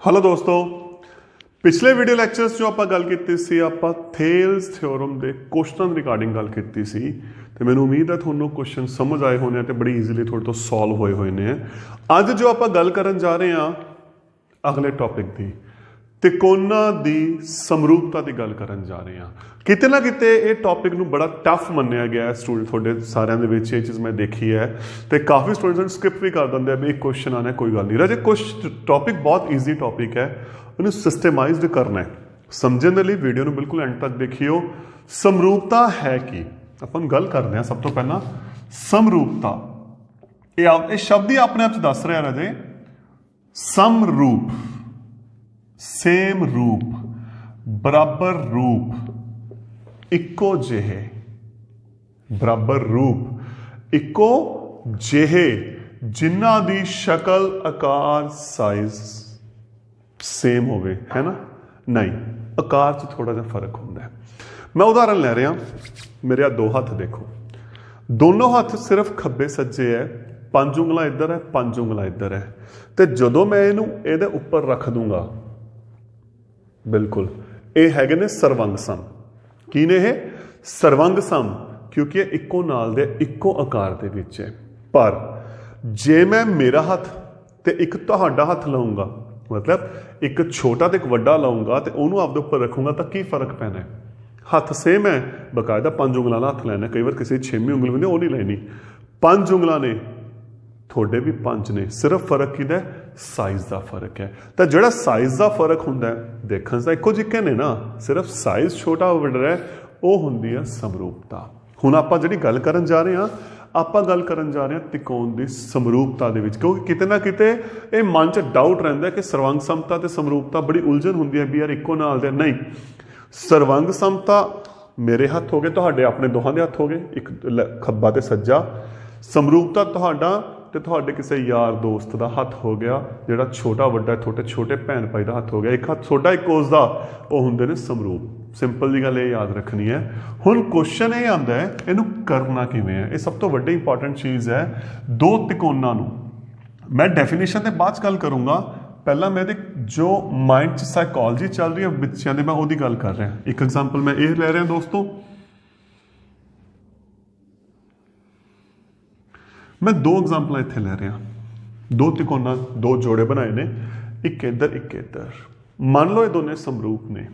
Hello दोस्तों, पिछले video lectures जो ਆਪਾਂ ਗੱਲ ਕੀਤੀ ਸੀ ਆਪਾਂ ਥੇਲਸ ਥਿਓਰਮ ਦੇ ਕੁਐਸਚਨ ਰਿਗਾਰਡਿੰਗ ਗੱਲ ਕੀਤੀ ਸੀ ਤੇ ਮੈਨੂੰ ਉਮੀਦ ਹੈ ਤੁਹਾਨੂੰ ਕੁਐਸਚਨ ਸਮਝ ਆਏ ਹੋਣੇ ਤੇ ਬੜੀ ਈਜ਼ੀਲੀ ਤੁਹਾਡੇ ਤੋਂ ਸੋਲਵ ਹੋਏ ਨੇ। ਅੱਜ ਜੋ ਆਪਾਂ ਗੱਲ ਕਰਨ ਜਾ ਰਹੇ ਹਾਂ ਅਗਲੇ ਟੌਪਿਕ ਦੀ ਤਿਕੋਣਾ ਦੀ ਸਮਰੂਪਤਾ ਦੀ ਗੱਲ ਕਰਨ ਜਾ ਰਹੇ ਹਾਂ। ਕਿਤੇ ਨਾ ਕਿਤੇ ਇਹ ਟੌਪਿਕ ਨੂੰ ਬੜਾ ਟਫ ਮੰਨਿਆ ਗਿਆ ਸਟੂਡੈਂਟ ਤੁਹਾਡੇ ਸਾਰਿਆਂ ਦੇ ਵਿੱਚ ਇਹ ਚੀਜ਼ ਮੈਂ ਦੇਖੀ ਹੈ ਤੇ ਕਾਫੀ ਸਟੂਡੈਂਟਸ ਸਕਿਪ ਵੀ ਕਰ ਦਿੰਦੇ ਆ ਵੀ ਇੱਕ ਕੁਐਸਚਨ ਆਣਾ ਕੋਈ ਗੱਲ ਨਹੀਂ ਰਾਜੇ। ਕੁਛ ਟੌਪਿਕ ਬਹੁਤ ਈਜ਼ੀ ਟੌਪਿਕ ਹੈ, ਉਹਨੂੰ ਸਿਸਟਮਾਈਜ਼ਡ ਕਰਨਾ ਹੈ। ਸਮਝਣ ਦੇ ਲਈ ਵੀਡੀਓ ਨੂੰ ਬਿਲਕੁਲ ਐਂਡ ਤੱਕ ਦੇਖਿਓ। ਸਮਰੂਪਤਾ ਹੈ ਕੀ ਆਪਾਂ ਨੂੰ ਗੱਲ ਕਰਦੇ ਹਾਂ। ਸਭ ਤੋਂ ਪਹਿਲਾਂ ਸਮਰੂਪਤਾ ਇਹ ਸ਼ਬਦ ਹੀ ਆਪਣੇ ਆਪ ਚ ਦੱਸ ਰਿਹਾ ਰਾਜੇ। ਸਮਰੂਪ ਸੇਮ रूप बराबर रूप इको जिहे बराबर रूप इको जिहे जिन्हां दी शक्ल आकार साइज सेम होवे है ना। नहीं, आकार च थोड़ा जिहा फर्क हुंदा है। मैं उदाहरण लै रहा, मेरे दो हथ देखो, दोनों हथ सिर्फ खब्बे सज्जे है, 5 उंगलां इधर है 5 उंगलां इधर है। तो जदों मैं इहनूं इहदे उपर रख दूंगा बिल्कुल ये है ने सर्वंग सम। की ने सर्वंग सम क्योंकि ये इको नाल दे इको आकार दे विच है। पर जे मैं मेरा हथ ते एक तुहाडा हथ लाऊंगा, मतलब एक छोटा ते एक वड्डा लाऊंगा तो उन्होंने आपदे उपर रखूंगा तो की फर्क पैना है। हथ सेम है, बकायदा 5 उंगलों का हथ लैना, कई बार किसी 6वीं उंगल भी नहीं वो नहीं लैनी। 5 उंगलों ने थोड़े भी 5 ने, सिर्फ फर्क किहदा साइज का फर्क है। तो जिहड़ा साइज का फर्क हुंदा है देखण दा इक्को जिहे ने ना, सिर्फ साइज छोटा वड्डा है वो हुंदी है समरूपता। हुण आपां जिहड़ी गल करन जा रहे हां, आपां गल करन जा रहे हां त्रिकोण दी समरूपता दे विच। क्योंकि किते ना किते ये मन च डाउट रहिंदा है कि सर्वंग समता ते समरूपता बड़ी उलझन हुंदी है भी यार इक्को नाल दे। नहीं, सर्वंग समता मेरे हथ हो गए, तुहाडे अपने दोहां दे हथ हो गए, एक खब्बा ते सज्जा। समरूपता तुहाडा ते तुहाडे किसी यार दोस्त का हथ हो गया, जिहड़ा छोटा वड्डा छोटे छोटे भैन भाई का हथ हो गया, एक हथ छोटा एक उसका, वो हुंदे ने समरूप। सिंपल जी गल ये याद रखनी है। हुण क्वेश्चन ये आंदा है इहनूं करना किवें है। ये सब तो वड्डी इंपॉर्टेंट चीज़ है। दो त्रिकोणां नूं मैं डेफिनेशन ते बाद च गल करूँगा, पहला मैं जो माइंड च साइकोलॉजी चल रही है बच्चों की मैं उहदी गल कर रहा। एक एग्जाम्पल मैं ये ले रहा दोस्तों, मैं 2 एग्जाम्पल इत्थे ले रहा। 2 त्रिकोणा, 2 जोड़े बनाए ने, एक इधर एक इधर। मान लो ये दोनों समरूप ने।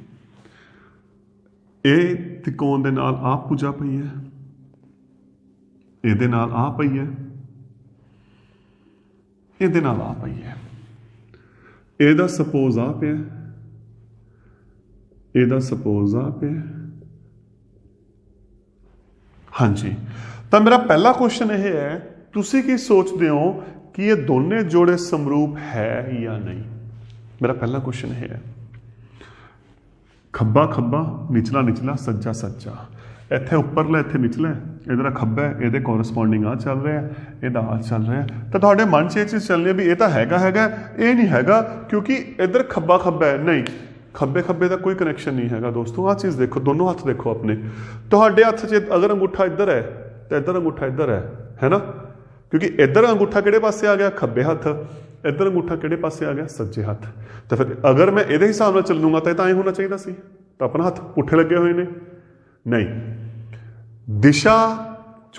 ये त्रिकोण दे नाल आ भुजा पई है, इहदे नाल आ पई है, इहदे नाल आ पई है। इहदा सपोज आ पिया, इहदा सपोज आ पिया। हाँ जी, तो मेरा पहला क्वेश्चन यह है, तुसी की सोचते हो कि ये दोनों जोड़े समरूप है या नहीं। मेरा पहला क्वेश्चन है। खब्बा खब्बा, निचला निचला, सज्जा सज्जा, इत्थे उपरला इत्थे निचला, इधर खब्बा है, इहदे कोरस्पोंडिंग आ चल रहा है, इहदा आ चल रहा है। तो तुहाडे मन च ये चीज़ चलनी है भी ये तो हैगा ये नहीं हैगा क्योंकि इधर खब्बा खब्बा है। नहीं, खब्बे खब्बे का कोई कनैक्शन नहीं हैगा दोस्तों। आ चीज़ देखो, दोनों हाथ देखो अपने। तुहाडे हथ च अगर अंगूठा इधर है तो इधर अंगूठा इधर है ना, क्योंकि इधर अंगूठा किहड़े पासे आ गया खब्बे हथ, इधर अंगूठा किहड़े पासे आ गया सज्जे हथ। तो फिर अगर मैं इहदे हिसाब नाल चलूंगा तो ये होना चाहिए सी, तो अपना हथ पुठे लगे हुए ने। नहीं, दिशा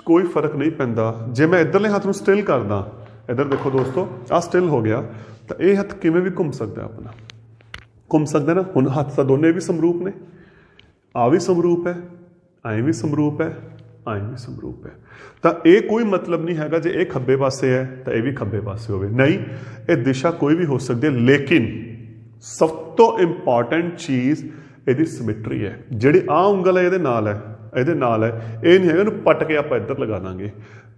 कोई फर्क नहीं पैंदा। जे मैं इधरले हथ नूं स्टिल करदा, इधर देखो दोस्तों आ स्टिल हो गया, तो यह हथ किवें भी घूम सकता है, अपना घूम सकता ना। हुण हथ तो दोनों भी समरूप ने, आ भी समरूप है, ऐ भी समरूप है, आए भी समरूप है। तो ये कोई मतलब नहीं है जे ये खब्बे पासे है तो यह भी खब्बे पासे होवे। नहीं, ये दिशा कोई भी हो सकती है, लेकिन सब तो इंपॉर्टेंट चीज़ इसकी सिमिट्री है। जिहड़ी आ उंगल है ये नाल है, ये नाल है, ये नहीं है इहनूं पट के आप इधर लगा देंगे।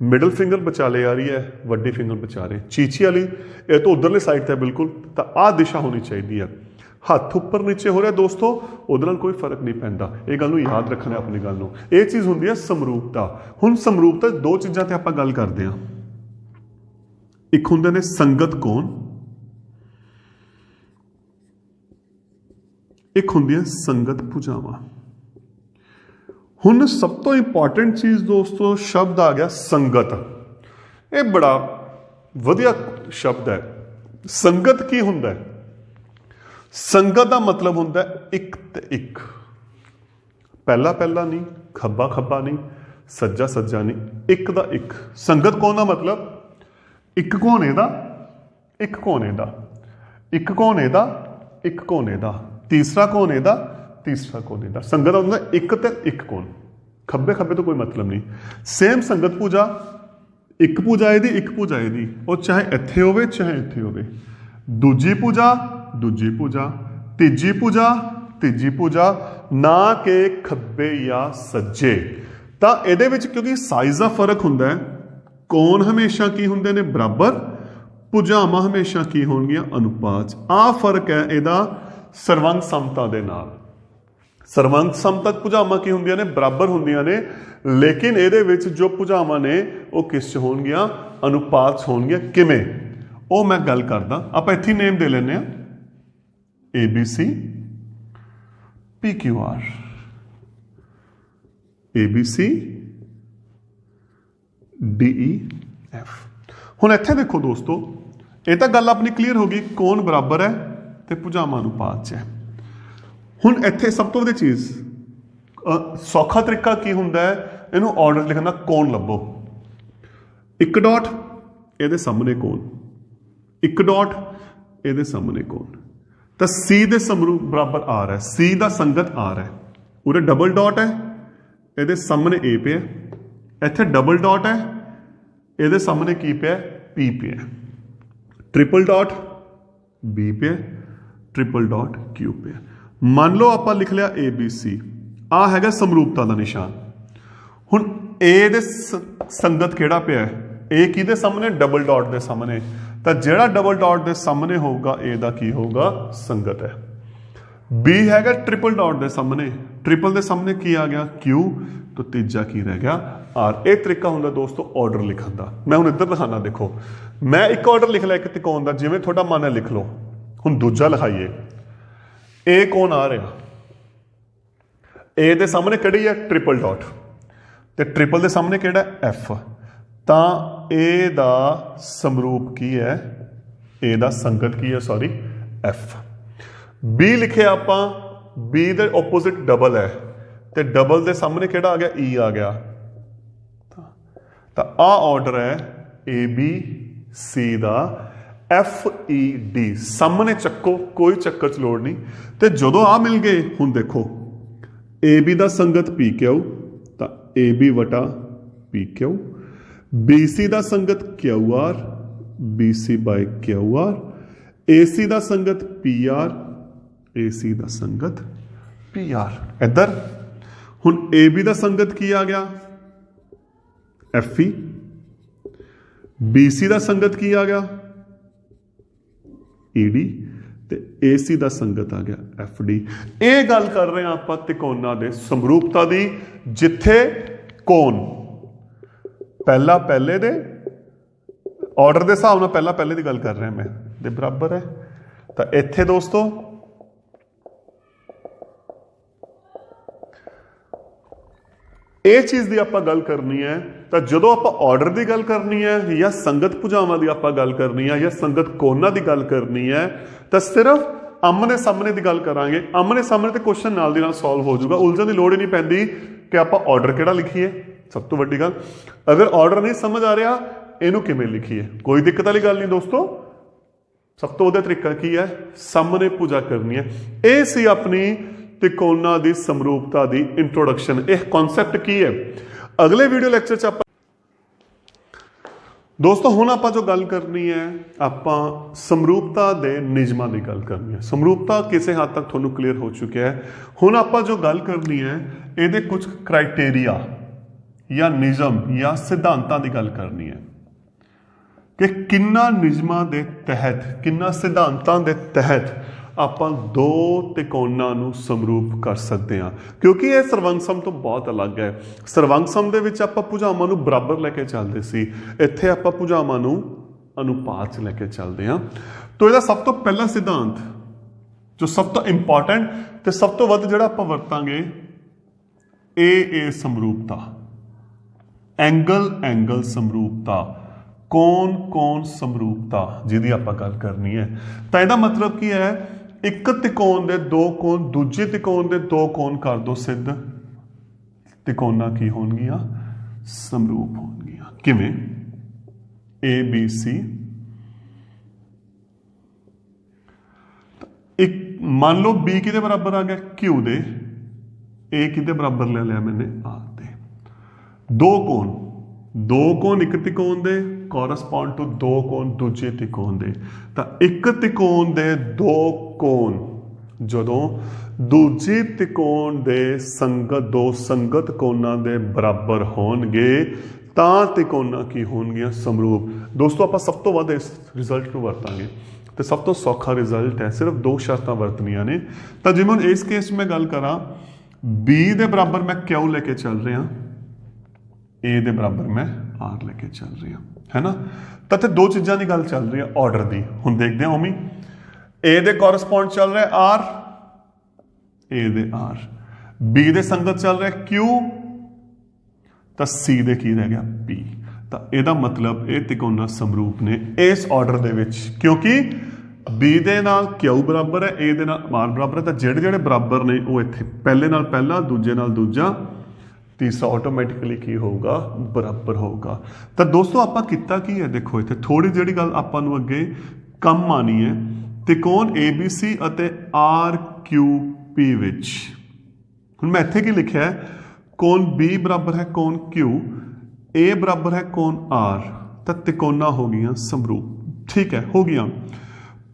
मिडल फिंगर बचाले आ रही है, वड्डी फिंगर बचा रहे, चीची वाली ये तो उधरले साइड है बिल्कुल। तो आ दिशा होनी चाहिए है। हथ उपर नीचे हो रहा दोस्तों, उहदे नाल कोई फर्क नहीं पैंदा। ये गल नूं याद रखना अपनी गल नूं। ये चीज़ हुंदी है समरूपता। हुण समरूपता 2 चीज़ां ते आपां गल करदे हां। एक हुंदे ने संगत कोण, एक हुंदी है संगत भुजावां। हुण सब तो इंपॉर्टेंट चीज़ दोस्तों शब्द आ गया संगत। ये बड़ा वधिया शब्द है। संगत की हुंदा है? संगत का मतलब होंदा एक ते एक, पहला पहला नहीं, खब्बा खब्बा नहीं, सज्जा सज्जा नहीं, एक दा एक। संगत कौन दा मतलब एक कोने दा, एक कोने दा, एक कोने दा, एक कोने दा, तीसरा कोने दा, तीसरा कोने दा। संगत का मतलब एक ते एक कोण, खब्बे खब्बे तो कोई मतलब नहीं। सेम संगत पूजा, एक पूजा है दी, एक पूजा है दी, और चाहे इत्थे होवे चाहे इत्थे होवे। दूजी पूजा, दूजी पूजा, तीजी पूजा, तीजी पूजा, ना के खब्बे या सज्जे। तो ये क्योंकि साइज का फर्क हुंदा है, कोण हमेशा की हुंदे ने बराबर, भुजावां हमेशा की होणगियां अनुपात। आ फर्क है इहदा सर्वंग समता दे नाल। सर्वंग समता भुजावां की हुंदियां ने बराबर हुंदियां ने, लेकिन इहदे विच जो भुजावां ने वो किस च होणगियां अनुपात होणगियां किवें, वो मैं गल करदा। आपां इत्थे नेम दे लैंदे आ ABC PQR, ABC DEF। हुण इत्थे देखो दोस्तों, ये तो गल अपनी क्लीयर होगी, कौन बराबर है तो भुजावां अनुपात च है। हुण इत्थे सब तो वधिया चीज़ सौखा तरीका की हुंदा है, इहनूं ऑर्डर लिखण दा। कौन लभो, एक डॉट इहदे सामने कौन, एक डॉट इहदे सामने कौन, तो C दे समरूप बराबर R है, C का संगत R है। उरे डबल डॉट है, इहदे सामने A पे है, इत्थे डबल डॉट है, इहदे सामने की पे है, P पे है। ट्रिपल डॉट B पे है, ट्रिपल डॉट Q पे है। मान लो आप लिख लिया ABC, आ हैगा समरूपता का निशान। हुण A दे संगत किहड़ा पे है, A किहदे सामने, डबल डॉट दे सामने, तो जिहड़ा डबल डॉट दे सामने होगा ए दा की होगा संगत है। B हैगा ट्रिपल डॉट दे सामने, ट्रिपल दे सामने की आ गया Q, तो तीजा की रह गया R। एक तरीका हुंदा दोस्तों ऑर्डर लिखण दा। मैं हुण इधर लिखाना, देखो मैं एक ऑर्डर लिख लिया एक त्रिकोण दा, जिवें तुहाडा मन है लिख लो। हुण दूजा लिखाइए, ए कौन आ रहा, ए दे सामने किहड़ी है, ट्रिपल डॉट, ते ट्रिपल दे सामने किहड़ा F, तां ए दा समरूप की है, ए दा संगत की है, सॉरी F। B लिखे आपां, B दे ओपोजिट डबल है, ते डबल दे सामने किहड़ा आ गया, E आ गया। तो आ ऑर्डर है ABC दा, FED सामने चक्को, कोई चक्कर च लोड़ नहीं। तो जदों आ मिल गए, हुण देखो AB दा संगत PQ, तो AB वटा PQ, BC दा संगत QR, BC by QR, AC दा संगत PR, AC दा संगत PR। इधर हुण AB दा संगत की आ गया, FE, BC दा संगत की आ गया, ED, ते AC दा संगत आ गया FD। ये गल कर रहे हैं आपां त्रिकोणां दे समरूपता दी, जिथे कोण पहला पहले दे ऑर्डर के हिसाब नाल पहला पहले की गल कर रहे हैं मैं, दे बराबर है। तो इत्थे दोस्तों ये चीज़ की आप गल करनी है, तो जो आप ऑर्डर की गल करनी है या संगत भुजावां की आप गल करनी है या संगत कोणां की गल करनी है, तो सिर्फ आमने सामने की गल करांगे। आमने सामने तो क्वेश्चन नाल दी नाल सॉल्व हो जाऊगा, उलझन की लोड़ ही नहीं पैंदी कि आप ऑर्डर किहड़ा लिखीए। सब तो वड्डी गल, अगर ऑर्डर नहीं समझ आ रहा इनू किवें लिखीए, कोई दिक्कत वाली गल नहीं दोस्तों। सब तो वधिया तरीका की है, सामने पूजा करनी है। ये सी अपनी त्रिकोणां दी समरूपता दी इंट्रोडक्शन। यह कॉन्सैप्ट की है, अगले वीडियो लैक्चर च दोस्तों हुण आपां जो गल करनी है, आपां समरूपता दे नियमां दी गल करनी है। समरूपता किसी हद तक तुहानूं क्लीयर हो चुका है। हुण आपां जो गल करनी है, इहदे कुछ क्राइटेरिया या नियम या सिद्धांतां दी गल करनी है कि किन्ना नियमां दे तहत, किन्ना सिद्धांतां दे तहत आपां दो त्रिकोणां नूं समरूप कर सकते हैं। क्योंकि यह सर्वंगसम तो बहुत अलग है। सर्वंगसम दे विच आपां भुजावां नूं बराबर लैके चलदे सी, इत्थे आपां भुजावां नूं अनुपात च लैके चलदे हां। तो इहदा सब तो पहला सिद्धांत जो सब तो इंपॉर्टेंट ते सब तो वध जिहड़ा आपां वरतांगे, ए समरूपता, एंगल एंगल समरूपता, कौन कौन समरूपता जिहदी आपां गल करनी है। तो इहदा मतलब की है ਇੱਕ ਤਿਕੋਣ ਦੇ ਦੋ ਕੋਣ ਦੂਜੇ ਤਿਕੋਣ ਦੇ ਦੋ ਕੋਣ ਕਰ ਦੋ ਸਿੱਧ, ਤਿਕੋਣਾ ਕੀ ਹੋਣਗੀਆਂ? ਸਮਰੂਪ ਹੋਣਗੀਆਂ। ਕਿਵੇਂ? ABC ਇੱਕ ਮੰਨ ਲਓ B ਕਿਹਦੇ ਬਰਾਬਰ ਆ ਗਿਆ? Q ਦੇ। A ਕਿਹਦੇ ਬਰਾਬਰ ਲੈ ਲਿਆ ਮੈंने? R ਦੇ। ਦੋ ਕੋਣ ਇੱਕ ਤਿਕੋਣ ਦੇ ਕੋਰਸਪੌਂਡ ਟੂ ਦੋ ਕੋਣ ਦੂਜੇ ਤਿਕੋਣ ਦੇ। ਤਾਂ ਇੱਕ ਤਿਕੋਣ ਦੇ ਦੋ ਕੋਣ ਜਦੋਂ ਦੂਜੀ ਤਿਕੋਣ ਦੇ ਦੋ ਸੰਗਤ ਕੋਣਾਂ ਦੇ ਬਰਾਬਰ ਹੋਣਗੇ ਤਾਂ ਤਿਕੋਣਾਂ ਕੀ ਹੋਣਗੀਆਂ? ਸਮਰੂਪ। ਦੋਸਤੋ ਆਪਾਂ ਸਭ ਤੋਂ ਵੱਧ ਇਸ ਰਿਜ਼ਲਟ ਨੂੰ ਵਰਤਾਂਗੇ ਤੇ ਸਭ ਤੋਂ ਸੌਖਾ ਰਿਜ਼ਲਟ ਹੈ, ਸਿਰਫ ਦੋ ਸ਼ਰਤਾਂ ਵਰਤਣੀਆਂ ਨੇ। ਤਾਂ ਜਿਵੇਂ ਹੁਣ ਇਸ ਕੇਸ 'ਚ ਮੈਂ ਗੱਲ ਕਰਾਂ, B ਦੇ ਬਰਾਬਰ ਮੈਂ Q ਲੈ ਕੇ ਚੱਲ ਰਿਹਾ, A ਦੇ ਬਰਾਬਰ ਮੈਂ R ਲੈ ਕੇ ਚੱਲ ਰਿਹਾ, ਹੈ ਨਾ। ਤਾਂ ਇੱਥੇ ਦੋ ਚੀਜ਼ਾਂ ਦੀ ਗੱਲ ਚੱਲ ਰਹੀ ਹੈ ਆਰਡਰ ਦੀ। ਹੁਣ ਦੇਖਦੇ ਹਾਂ ਉਮੀ, A ਦੇ ਕੋਰਸਪੌਂਡ ਚੱਲ ਰਿਹਾ R, A ਦੇ R, B ਦੇ ਸੰਗਤ ਚੱਲ ਰਿਹਾ Q, ਤਾਂ C ਦੇ ਕੀ ਰਹਿ ਗਿਆ? P। ਤਾਂ ਇਹਦਾ ਮਤਲਬ ਇਹ ਤਿਕੋਣਾ ਸਮਰੂਪ ਨੇ ਇਸ ਆਰਡਰ ਦੇ ਵਿੱਚ, ਕਿਉਂਕਿ B ਦੇ ਨਾਲ Q ਬਰਾਬਰ ਹੈ, A ਦੇ ਨਾਲ R ਬਰਾਬਰ ਹੈ। ਤਾਂ ਜਿਹੜੇ ਜਿਹੜੇ ਬਰਾਬਰ ਨੇ ਉਹ ਇੱਥੇ ਪਹਿਲੇ ਨਾਲ ਪਹਿਲਾ, ਦੂਜੇ ਨਾਲ ਦੂਜਾ, ਤੀਸਰਾ ਆਟੋਮੈਟਿਕਲੀ ਕੀ ਹੋਊਗਾ? ਬਰਾਬਰ ਹੋਊਗਾ। ਤਾਂ ਦੋਸਤੋ ਆਪਾਂ ਕੀਤਾ ਕੀ ਹੈ? ਦੇਖੋ ਇੱਥੇ ਥੋੜੀ ਜਿਹੜੀ ਗੱਲ ਆਪਾਂ ਨੂੰ ਅੱਗੇ ਕੰਮ ਆਣੀ ਹੈ, ਤਿਕੋਣ ABC ਅਤੇ RQP ਵਿੱਚ। ਹੁਣ ਮੈਂ ਇੱਥੇ ਕੀ ਲਿਖਿਆ ਹੈ? ਕੋਣ B ਬਰਾਬਰ ਹੈ ਕੋਣ Q, A ਬਰਾਬਰ ਹੈ ਕੋਣ R, ਤਾਂ ਤਿਕੋਣਾ ਹੋ ਗਈਆਂ ਸਮਰੂਪ। ਠੀਕ ਹੈ, ਹੋ ਗਈਆਂ।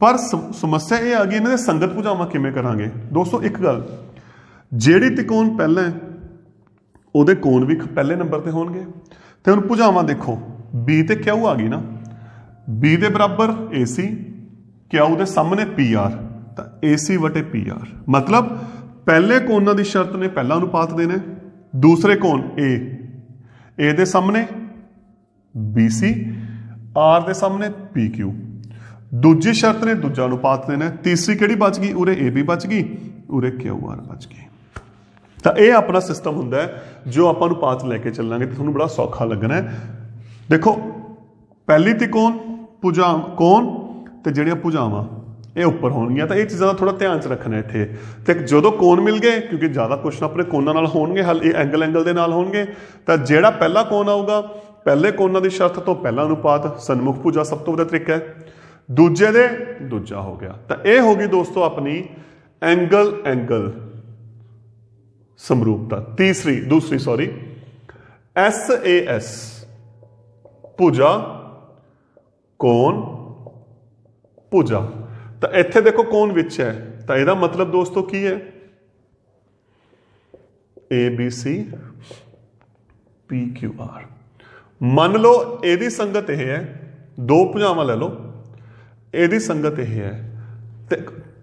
ਪਰ ਸਮੱਸਿਆ ਇਹ ਆ ਗਈ, ਇਹਨਾਂ ਦੇ ਸੰਗਤ ਭੁਜਾਵਾਂ ਕਿਵੇਂ ਕਰਾਂਗੇ? ਦੋਸਤੋ ਇੱਕ ਗੱਲ, ਜਿਹੜੀ ਤਿਕੋਣ ਪਹਿਲਾਂ ਹੈ ਉਹਦੇ ਕੋਣ ਵੀ ਪਹਿਲੇ ਨੰਬਰ ਤੇ ਹੋਣਗੇ। ਤੇ ਹੁਣ ਭੁਜਾਵਾਂ ਦੇਖੋ, B ਤੇ Q ਆ ਗਈ ਨਾ, B ਦੇ ਬਰਾਬਰ AC, Q ਦੇ ਸਾਹਮਣੇ PR, ਤਾਂ AC ਵਟੇ PR। ਮਤਲਬ ਪਹਿਲੇ ਕੋਣਾਂ ਦੀ ਸ਼ਰਤ ਨੇ ਪਹਿਲਾ ਅਨੁਪਾਤ ਦੇਣਾ, ਦੂਸਰੇ ਕੋਣ A ਦੇ ਸਾਹਮਣੇ BC, R ਦੇ ਸਾਹਮਣੇ PQ। ਦੂਜੀ ਸ਼ਰਤ ਨੇ ਦੂਜਾ ਅਨੁਪਾਤ ਦੇਣਾ, ਤੀਸਰੀ ਕਿਹੜੀ ਬਚ ਗਈ? ਉਰੇ AB ਬਚ ਗਈ, ਉਰੇ QR ਬਚ ਗਈ। ਤਾਂ ਇਹ ਆਪਣਾ ਸਿਸਟਮ ਹੁੰਦਾ ਹੈ ਜੋ ਆਪਾਂ ਅਨੁਪਾਤ ਲੈ ਕੇ ਚੱਲਾਂਗੇ ਤੇ ਤੁਹਾਨੂੰ ਬੜਾ ਸੌਖਾ ਲੱਗਣਾ ਹੈ। ਦੇਖੋ ਪਹਿਲੀ ਤਿਕੋਣ ਕੋਣ ਤੇ ਜਿਹੜੀਆਂ ਭੁਜਾਵਾਂ ਇਹ ਉੱਪਰ ਹੋਣਗੀਆਂ। ਤਾਂ ਇਹ ਚੀਜ਼ਾਂ ਦਾ ਥੋੜਾ ਧਿਆਨ 'ਚ ਰੱਖਣਾ ਇੱਥੇ। ਤੇ ਜਦੋਂ ਕੋਣ ਮਿਲ ਗਏ, ਕਿਉਂਕਿ ਜ਼ਿਆਦਾ ਕੁਐਸਚਨ ਆਪਣੇ ਕੋਣਾਂ ਨਾਲ ਹੋਣਗੇ, ਹਲ ਇਹ ਐਂਗਲ ਦੇ ਨਾਲ ਹੋਣਗੇ, ਤਾਂ ਜਿਹੜਾ ਪਹਿਲਾ ਕੋਣ ਆਊਗਾ ਪਹਿਲੇ ਕੋਣਾਂ ਦੀ ਸ਼ਰਤ ਤੋਂ ਪਹਿਲਾ ਅਨੁਪਾਤ ਸਨਮੁਖ ਭੁਜਾ ਸਭ ਤੋਂ ਵਧੀਆ ਤਰੀਕਾ ਹੈ, ਦੂਜੇ ਦੇ ਦੂਜਾ ਹੋ ਗਿਆ। ਤਾਂ ਇਹ ਹੋ ਗਈ ਦੋਸਤੋ ਆਪਣੀ ਐਂਗਲ ਸਮਰੂਪਤਾ। ਦੂਸਰੀ SAS ਭੁਜਾ ਕੋਣ ਭੁਜਾ। ਤਾਂ ਇੱਥੇ ਦੇਖੋ ਕੋਣ ਵਿੱਚ ਹੈ, ਤਾਂ ਇਹਦਾ ਮਤਲਬ ਦੋਸਤੋ ਕੀ ਹੈ? ABC PQR। ਮੰਨ ਲਓ ਇਹਦੀ ਸੰਗਤ ਇਹ ਹੈ, ਦੋ ਭੁਜਾਵਾਂ ਲੈ ਲਓ, ਇਹਦੀ ਸੰਗਤ ਇਹ ਹੈ, ਤੇ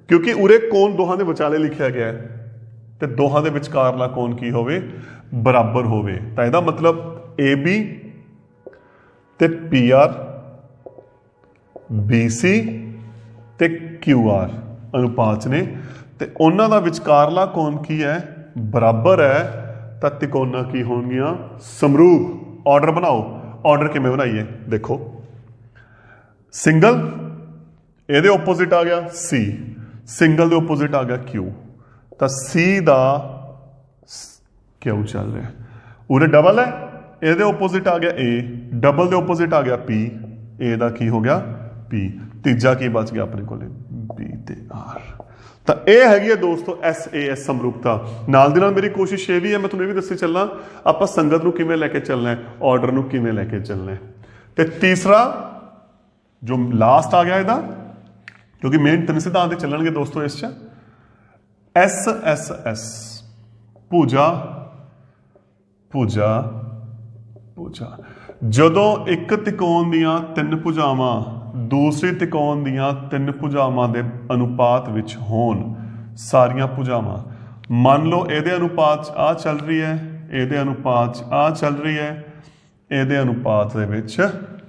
ਕਿਉਂਕਿ ਉਰੇ ਕੋਣ ਦੋਹਾਂ ਦੇ ਵਿਚਾਲੇ ਲਿਖਿਆ ਗਿਆ ਹੈ ਤੇ ਦੋਹਾਂ ਦੇ ਵਿਚਕਾਰਲਾ ਕੋਣ ਕੀ ਹੋਵੇ? ਬਰਾਬਰ ਹੋਵੇ। ਤਾਂ ਇਹਦਾ ਮਤਲਬ AB ਤੇ PR, BC ਤੇ QR ਅਨੁਪਾਤ 'ਚ ਨੇ ਤੇ ਉਹਨਾਂ ਦਾ ਵਿਚਕਾਰਲਾ ਕੋਣ ਕੀ ਹੈ? ਬਰਾਬਰ ਹੈ। ਤਾਂ ਤਿਕੋਣਾ ਕੀ ਹੋਣਗੀਆਂ? ਸਮਰੂਪ। ਆਰਡਰ ਬਣਾਓ। ਆਰਡਰ ਕਿਵੇਂ ਬਣਾਈਏ? ਦੇਖੋ, ਸਿੰਗਲ ਇਹਦੇ ਓਪੋਜ਼ਿਟ ਆ ਗਿਆ C, ਸਿੰਗਲ ਦੇ ਓਪੋਜ਼ਿਟ ਆ ਗਿਆ Q, ਤਾਂ C ਦਾ Q ਚੱਲ ਰਿਹਾ। ਉਰੇ ਡਬਲ ਹੈ, ਇਹਦੇ ਓਪੋਜ਼ਿਟ ਆ ਗਿਆ A, ਡਬਲ ਦੇ ਓਪੋਜ਼ਿਟ ਆ ਗਿਆ P, A ਦਾ ਕੀ ਹੋ ਗਿਆ? P। ਤੀਜਾ ਕੀ ਬਚ ਗਿਆ ਆਪਣੇ ਕੋਲੇ? B ਤੇ R। ਤਾਂ ਇਹ ਹੈਗੀ ਹੈ ਦੋਸਤੋ SAS ਸਮਰੂਪਤਾ। ਨਾਲ ਦੀ ਨਾਲ ਮੇਰੀ ਕੋਸ਼ਿਸ਼ ਇਹ ਵੀ ਹੈ, ਮੈਂ ਤੁਹਾਨੂੰ ਇਹ ਵੀ ਦੱਸੇ ਚੱਲਾਂ, ਆਪਾਂ ਸੰਗਤ ਨੂੰ ਕਿਵੇਂ ਲੈ ਕੇ ਚੱਲਣਾ ਹੈ, ਆਰਡਰ ਨੂੰ ਕਿਵੇਂ ਲੈ ਕੇ ਚੱਲਣਾ ਹੈ। ਤੇ ਤੀਸਰਾ ਜੋ ਲਾਸਟ ਆ ਗਿਆ ਇਹਦਾ, ਕਿਉਂਕਿ ਮੇਨ ਤਿੰਨ ਸਿਧਾਂਤ ਚੱਲਣਗੇ ਦੋਸਤੋ ਇਸ 'ਚ, SSS ਭੁਜਾ ਜਦੋਂ ਇੱਕ ਤਿਕੋਣ ਦੀਆਂ ਤਿੰਨ ਭੁਜਾਵਾਂ ਦੂਸਰੀ ਤਿਕੋਣ ਦੀਆਂ ਤਿੰਨ ਭੁਜਾਵਾਂ ਦੇ ਅਨੁਪਾਤ ਵਿੱਚ ਹੋਣ, ਸਾਰੀਆਂ ਭੁਜਾਵਾਂ, ਮੰਨ ਲਓ ਇਹਦੇ ਅਨੁਪਾਤ 'ਚ ਆ ਚੱਲ ਰਹੀ ਹੈ, ਇਹਦੇ ਅਨੁਪਾਤ 'ਚ ਆ ਚੱਲ ਰਹੀ ਹੈ, ਇਹਦੇ ਅਨੁਪਾਤ ਦੇ ਵਿੱਚ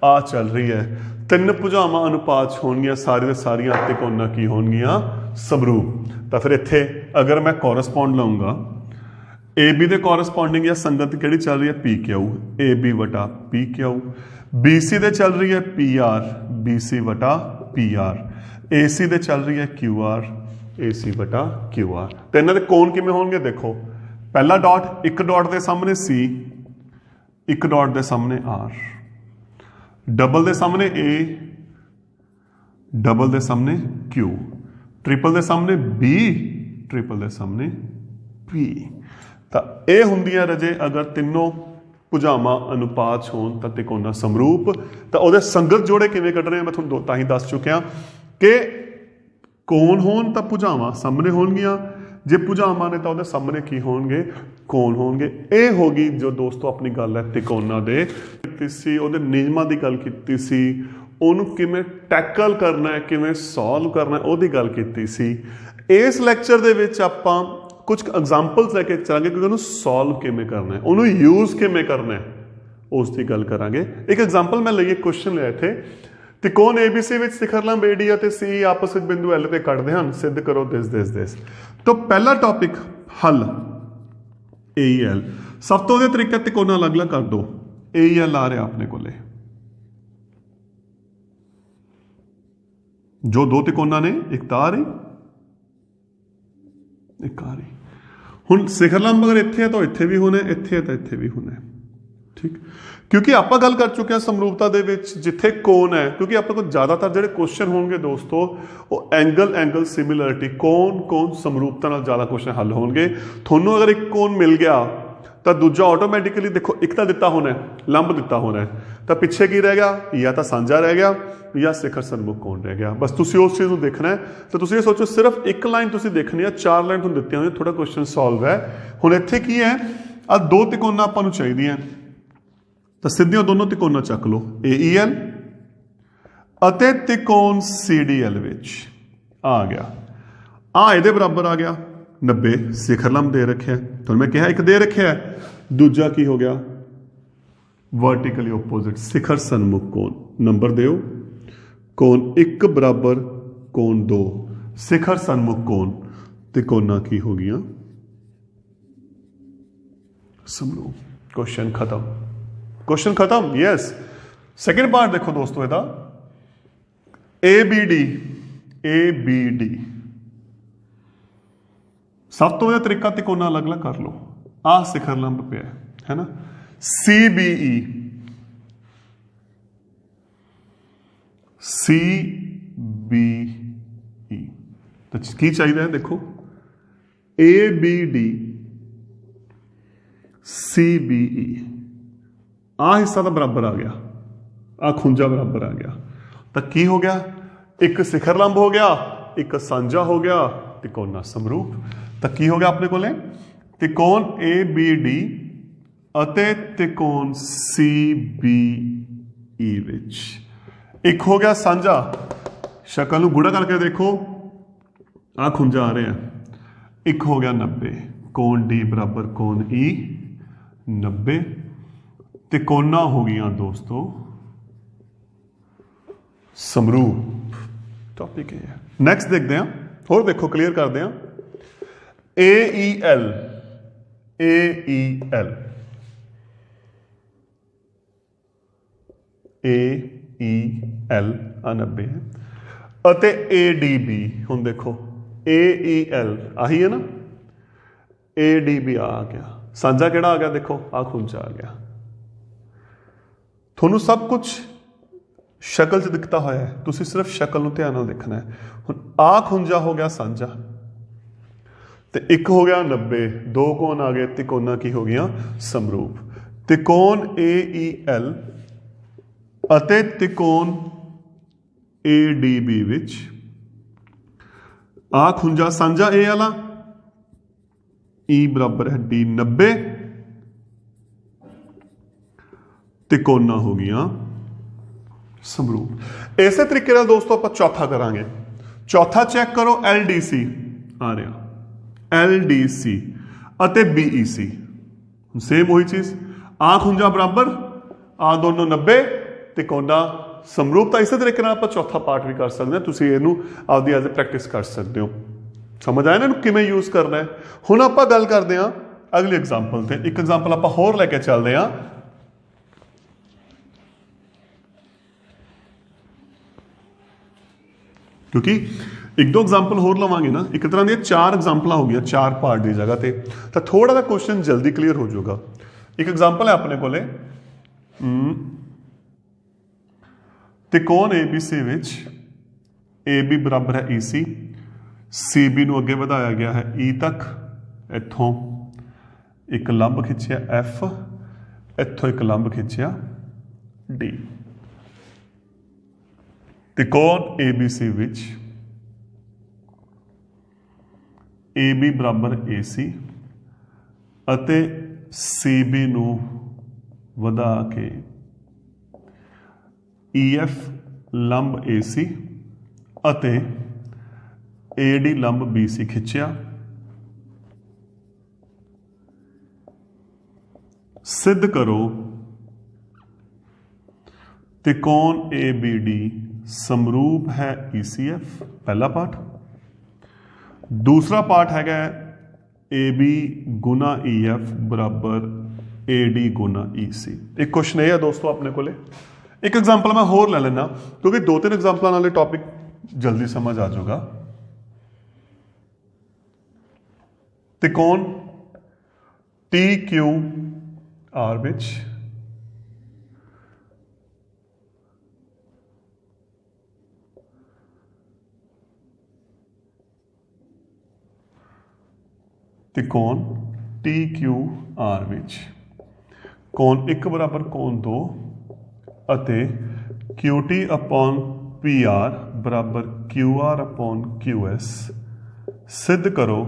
ਆ ਚੱਲ ਰਹੀ ਹੈ, ਤਿੰਨ ਭੁਜਾਵਾਂ ਅਨੁਪਾਤ 'ਚ ਹੋਣਗੀਆਂ, ਸਾਰੀਆਂ ਸਾਰੀਆਂ ਤਿਕੋਣਾਂ ਕੀ ਹੋਣਗੀਆਂ? ਸਮਰੂਪ। ਤਾਂ ਫਿਰ ਇੱਥੇ ਅਗਰ ਮੈਂ ਕੋਰਸਪੌਂਡ ਲਊਂਗਾ, AB ਦੇ ਕੋਰਸਪੌਂਡਿੰਗ ਜਾਂ ਸੰਗਤ ਕਿਹੜੀ ਚੱਲ ਰਹੀ ਹੈ? PQ, AB ਵਟਾ PQ। BC ਦੇ ਚੱਲ ਰਹੀ ਹੈ PR, BC ਵਟਾ PR। AC ਦੇ ਚੱਲ ਰਹੀ ਹੈ QR, AC बटा QR। तो इन्हों के कोण किमें होंगे देखो, पहला डॉट, एक डॉट के सामने C, एक डॉट के सामने R, डबल के सामने A, डबल के सामने Q, ट्रिपल के सामने B, ट्रिपल के सामने P। तो यह होंदियां रजे अगर तीनों भुजावां अनुपात होण तां तिकोना समरूप। तो वो संगत जोड़े किवें कढने मैं तुहानूं तां ही दस चुकिया कि कोण होण तां भुजावां सामने होणगियां, जे भुजावां ने तां उहदे सामने की होणगे, कोण होणगे। यह होगी जो दोस्तों अपनी गल है त्रिकोणां दे कीती सी, उहदे नियमां दी गल कीती सी, उहनूं किवें टैकल करना है, किवें सॉल्व करना है, उहदी गल कीती सी। इस लैक्चर दे विच आपां कुछ एग्जाम्पल्स लैके चलांगे कि उन्होंने सॉल्व किमें करना है, उन्होंने यूज किमें करना है, उसकी गल करांगे। एक एग्जाम्पल मैं लिए क्वेश्चन लिया थे, त्रिकोण ABC विच शिखर लंब AD और C आपस में बिंदु L पे कटदे हैं, सिद्ध करो दिस। तो पहला टॉपिक हल AEL। सब तो तरीका त्रिकोण अलग अलग कर दो। AEL आ रहा अपने को, जो दो त्रिकोणा ने, एक तो आ रही, एक आ रही। हुण शिखर लंब अगर इत्थे है तो इत्थे भी होना है, इत्थे है तो इत्थे भी होना है, ठीक। क्योंकि आप गल कर चुके हैं समरूपता दे विच जिथे कोण है, क्योंकि आप ज़्यादातर जो क्वेश्चन होंगे दोस्तों वो एंगल सिमिलरिटी, कोण समरूपता नाल ज़्यादा क्वेश्चन हल होंगे। थोनों अगर एक कोण मिल गया तो दूजा ऑटोमैटिकली देखो एक तो दिता होना है, लंब दिता होना है, तो पिछे की रह गया, या तो साझा रह गया या शिखर सन्मुख कोण रह गया। बस तुसी उस चीज़ को देखना है। तो तुसी ये सोचो सिर्फ एक लाइन तुसी देखनी है, 4 लाइन तुहानूं दित्तियां होईयां, थोड़ा क्वेश्चन सॉल्व है। हुण इत्थे की है, आ दो त्रिकोणा आपां नूं चाहीदियां, तो सीधियां दोनों त्रिकोणा चक लो, AEL अते त्रिकोण CDL विच आ गया, आ इहदे बराबर आ गया 90, शिखर लंब दे रखे है, तो मैं कहा एक दे रखे है, दूजा की हो गया वर्टिकली ओपोजिट शिखर सन्मुख कोण। नंबर दो, कोण 1 बराबर कोण 2, शिखर सन्मुख कोण, त्रिकोणा की हो गया समरूप। क्वेश्चन खत्म, क्वेश्चन खत्म। यस, सेकंड पार्ट देखो दोस्तों, ਇਹਦਾ ABD सब तो वह तरीका त्रिकोणा अलग अलग कर लो। आ शिखर लंब पे है ना, CBE तो की चाहिए है देखो, ABD CBE, आ हिस्सा तो बराबर आ गया, आ खुंजा बराबर आ गया, तो की हो गया, एक शिखर लंब हो गया, एक सांझा हो गया, त्रिकोणा समरूप। तो की हो गया अपने को, त्रिकोण ABD अते त्रिकोण CBE विच एक हो गया सांझा, शक्ल नूं गुणा करके देखो, आ खुंजा आ रहा है, एक हो गया 90, कोण D बराबर कोण E 90, त्रिकोणा हो गया दोस्तों समरूप। टॉपिक है नेक्स्ट देखते हैं, और देखो क्लियर करते हैं। AEL आ 90 है, अते ADB हुण देखो, AEL आही है ना, ADB आ गया, सांझा केड़ा आ गया देखो, आ खुंजा आ गया। थोनू सब कुछ शक्ल च दिखता होया है, तुसी सिर्फ शक्ल नूं ध्यान नाल देखना है। हुण आ खुंजा हो गया सांझा, तो एक हो गया 90, दो कोण आ गए, त्रिकोणा की हो गया समरूप। त्रिकोण AEL अते त्रिकोण ADB विच आ खुंजा सांझा ए वाला, E बराबर है D 90, त्रिकोणा हो गया समरूप। इसे तरीके नाल दोस्तों आप चौथा करांगे। चौथा चेक करो, LDC आ रहा, LDC अते BEC सेम वही चीज, आ खुंजा बराबर, आ दोनों 90, त्रिकोणा समरूप। तो इस तरीके नाल आप चौथा पार्ट भी कर सकते हैं, तुसीं इहनूं आपदी एज ए प्रैक्टिस कर सकते हो। समझ आया ना किवें यूज करना है। हुण आपां गल करदे हां अगली एग्जाम्पल ते, एक एग्जाम्पल आपां होर लैके चलदे हां। क्योंकि एक दो एग्जाम्पल होर लवांगे ना, एक तरह दी 4 एग्जाम्पल हो गई 4 पार्ट की जगह ते, तो थोड़ा सा क्वेश्चन जल्दी क्लीयर हो जाएगा। एक एग्जाम्पल है अपने को त्रिकोण ABC विच AB बराबर है EC, CB नूं अगे वधाया गया है E तक, इत्थों एक लंब खिंचिया F, इत्थों एक लंब खिंचिया D। त्रिकोण ABC विच AB बराबर AC अते CB नूं वधा के EF लंब AC अते AD लंब BC खिंचिया। सिद्ध करो त्रिकोण ABD समरूप है ECF, पहला पार्ट। दूसरा पार्ट है AB गुना EF बराबर AD गुना EC। एक क्वेश्चन है दोस्तों अपने को, एक एग्जाम्पल मैं होर ले लेना क्योंकि 2-3 एग्जाम्पल वाले टॉपिक जल्दी समझ आ जाएगा। त्रिकोण TQR विच त्रिकोण TQR विच कोण 1 बराबर कोण 2 अते QT अपॉन PR बराबर QR अपॉन QS सिद्ध करो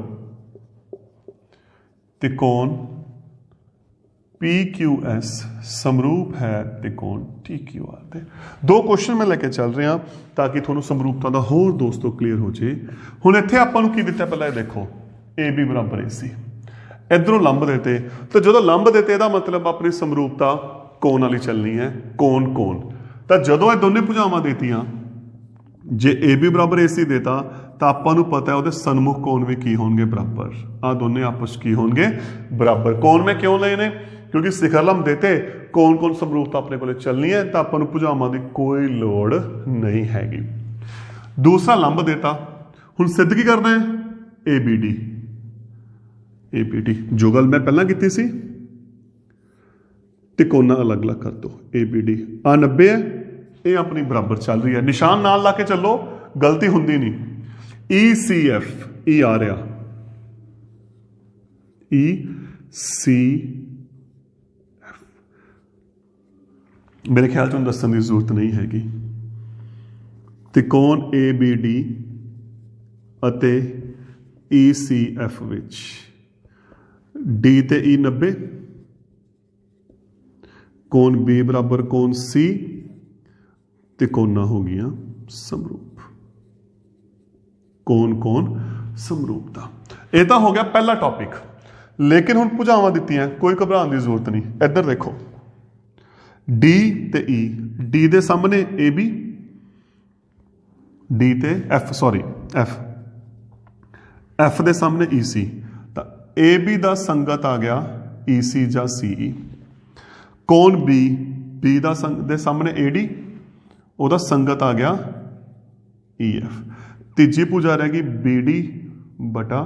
त्रिकोण PQS समरूप है त्रिकोण TQR दे। 2 क्वेश्चन मैं लेके चल रहा ताकि थोड़ा समरूपता का होर दोस्तों क्लीयर हो जाए। हुण इत्थे आपां नूं की दिता पहले देखो AB बराबर AC, इधरों लंब देते, तो जो लंब देते इहदा मतलब अपनी समरूपता कोण वाली चलनी है, कोण कोण। तो जदों ये दोनों भुजावां देतियां, जे AB बराबर AC देता तो आपां नूं पता है उहदे सन्मुख कोण भी की होणगे बराबर, आ दोनों आपस की होणगे बराबर। कोण में क्यों लए ने, क्योंकि शिखर लंब देते कोण कोण समरूपता अपने को चलनी है, तो आपां नूं भुजावां दी कोई लोड़ नहीं हैगी। दूसरा लंब देता, हुण सिद्ध की करना है ABD जो गल मैं पहला की सी, त्रिकोणा अलग अलग कर दो। ABD आ 90 है, ये अपनी बराबर चल रही है, निशान नाल ला के चलो, गलती होंदी नहीं। ECF ई आ रहा, ECF मेरे ख्याल तुम दसन की जरूरत नहीं हैगी। त्रिकोण ABD अते ECF विच D ते E 90, कोण B बराबर कोण C, त्रिकोणा हो गया समरूप, कोण कोण समरूपता। यह तो हो गया पहला टॉपिक। लेकिन हुण भुजावां दित्तियां, कोई घबराने की जरूरत नहीं। इधर देखो D ते E, D दे सामने AB, D ते F सॉरी F दे सामने EC, तो AB दा संगत आ गया EC जा CE। कोण B दे सामने AD, ਉਹਦਾ संगत आ गया EF। तीजी भुजा रहेगी BD बटा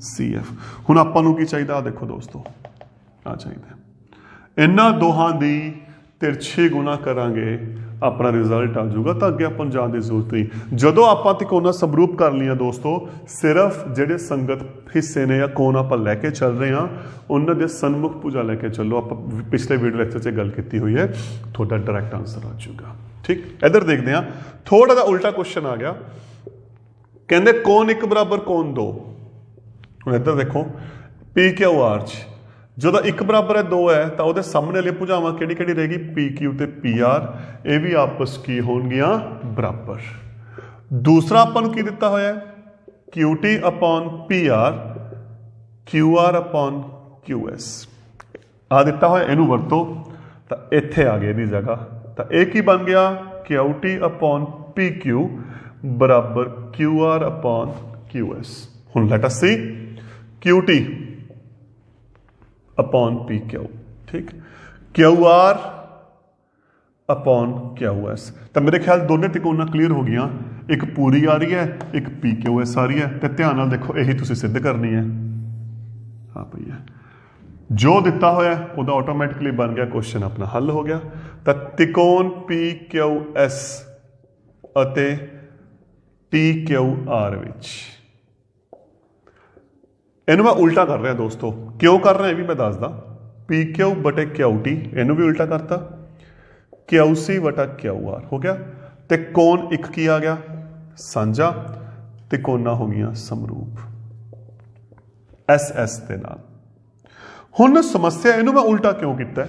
CF। हुण आपां नूं की चाहिए, आ देखो दोस्तों आ चाहिए, इन्हां दोहां दी तिरछी गुणा करांगे अपना रिजल्ट आ जाऊगा, तो अगे आपां जाण दी जरूरत नहीं। जदों आपां त्रिकोणा समरूप कर लिया दोस्तों, सिर्फ जिहड़े संगत हिस्से ने या कोण आपां लैके चल रहे हैं उन्हां दे सन्मुख भुजा लैके चलो। आपां पिछले वीडियो लेक्चर च गल की हुई है, थोड़ा डायरैक्ट आंसर आ जाऊगा। ठीक, इधर देखते हैं, थोड़ा सा उल्टा क्वेश्चन आ गया, कहते कोण 1 बराबर कोण 2। हुण इधर देखो PQR जो 1 बराबर है 2 है, तो वो सामने वाली भुजावां किहड़ी किहड़ी रहेगी PQ ते PR, ये भी आपस की होणगियां बराबर। दूसरा आपां नूं की दिता होया QT upon PR, QR upon QS आ दिता होया, इहनूं वरतो तो इत्थे आ गया इहदी जगह, तो एक ही बन गया QT अपॉन PQ बराबर QR अपॉन QS। हुण लेट अस सी QT अपॉन PQ, ठीक, QR अपॉन QS। तो मेरे ख्याल दोनों त्रिकोणा क्लीयर हो गया। एक पूरी आ रही है, एक PQS आ रही है, तो ध्यान नाल देखो यही तुसीं सिद्ध करनी है। हाँ भैया, जो दिता होया ਉਹਦਾ ਆਟੋਮੈਟਿਕਲੀ बन गया, क्वेश्चन अपना हल हो गया। तो त्रिकोण PQS ਅਤੇ TQR ਵਿੱਚ ਇਹਨੂੰ मैं उल्टा कर रहा दोस्तों। क्यों कर रहा है भी मैं दसदा। PQ बटे QT ਇਹਨੂੰ भी उल्टा करता, QC बटा QR हो गया, तो कोण एक की आ गया साझा, ते कोना हो गया समरूप SS ਦੇ ਨਾਲ। ਹੁਣ समस्या ਇਹਨੂੰ मैं उल्टा क्यों किया,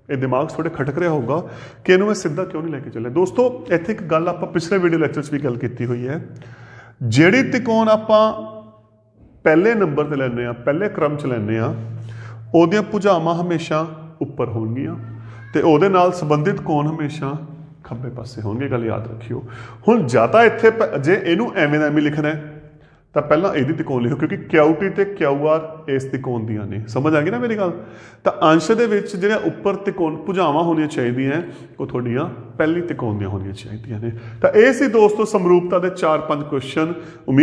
ये दिमाग थोड़े खटक रहा होगा कि इन्हों मैं सीधा क्यों नहीं लैके चलिया। दोस्तों इत्थे एक गल आप पिछले वीडियो लैक्चर भी गल की हुई है, जिहड़ी त्रिकोण आप पहले नंबर ते लैंदे आ, पहले क्रम च लैंदे आ, ਉਹਦੀਆਂ ਭੁਜਾਵਾਂ हमेशा ਉੱਪਰ ਹੋਣਗੀਆਂ ਤੇ ਉਹਦੇ ਨਾਲ ਸੰਬੰਧਿਤ ਕੋਣ ਹਮੇਸ਼ਾ ਖੱਬੇ ਪਾਸੇ ਹੋਣਗੇ। ਗੱਲ याद रखियो। ਹੁਣ ਜਾਂ ਤਾਂ ਇੱਥੇ ਜੇ ਇਹਨੂੰ ਐਵੇਂ ਦਾ ਐਵੇਂ ਲਿਖਣਾ ਹੈ ਤਾਂ ਪਹਿਲਾਂ ਇਹਦੀ त्रिकोण लिखो, क्योंकि QT ਤੇ QR ਇਸ त्रिकोण ਦੀਆਂ ਨੇ। समझ आ गई ना मेरी गल। ਤਾਂ अंश ਦੇ ਵਿੱਚ ਜਿਹੜੇ ਉੱਪਰ त्रिकोण ਭੁਜਾਵਾਂ ਹੋਣੀਆਂ ਚਾਹੀਦੀਆਂ ਉਹ ਤੁਹਾਡੀਆਂ ਪਹਿਲੀ त्रिकोण ਦੀਆਂ ਹੋਣੀਆਂ ਚਾਹੀਦੀਆਂ ਨੇ। ਤਾਂ ਇਹ ਸੀ ਦੋਸਤੋ ਸਮਰੂਪਤਾ ਦੇ 4-5 ਕੁਐਸਚਨ।